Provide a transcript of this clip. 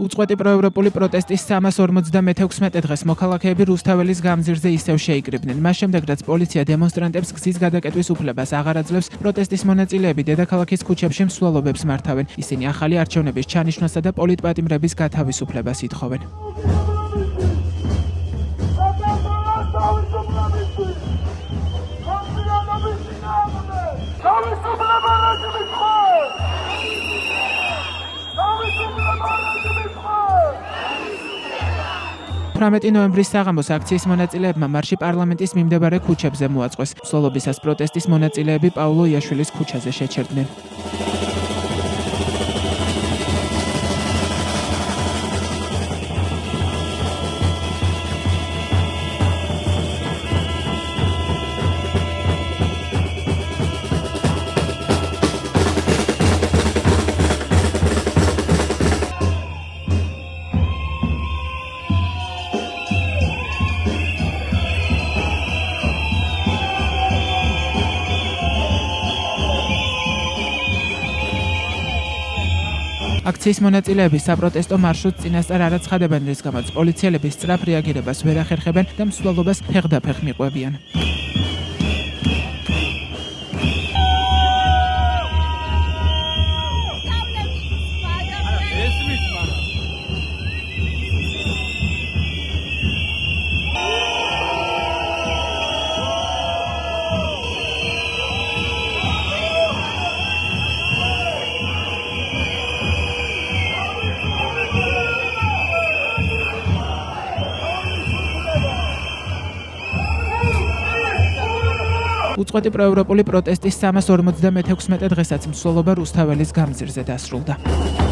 უწყვეტი პროევროპული პროტესტის 356 დღეს მოქალაქეები რუსთაველის გამზირზე ისევ შეიკრიბნენ. მას შემდეგ, რაც პოლიცია დემონსტრანტებს გზის გადაკეტვის უფლებას აღარ აძლევს, პროტესტის მონაწილეები დედაქალაქის ქუჩებში მსვლელობებს მართავენ. ისინი ახალი არჩევნების ჩანიშვნასა და პოლიტპატიმრების გათავისუფლებას ითხოვენ. ნოემბრის საღამოს აქციის მონაწილეებმა მარში პარლამენტის მიმდებარე ქუჩებზე მოაწყვეს. მსვლელობისას პროტესტის მონაწილეები პაულო იაშვილის ქუჩაზე შეჩერდნენ. აქციის მონაწილეები საპროტესტო მარშრუტს წინასწარ არ აცხადებენ, რის გამოც პოლიციელები სწრაფ რეაგირებას ვერ ახერხებენ და მსვლელობას ფეხდაფეხ მიყვებიან. უწყვეტი პროევროპული პროტესტის 356 დღესაც მსვლელობა რუსთაველის გამზირზე დასრულდა.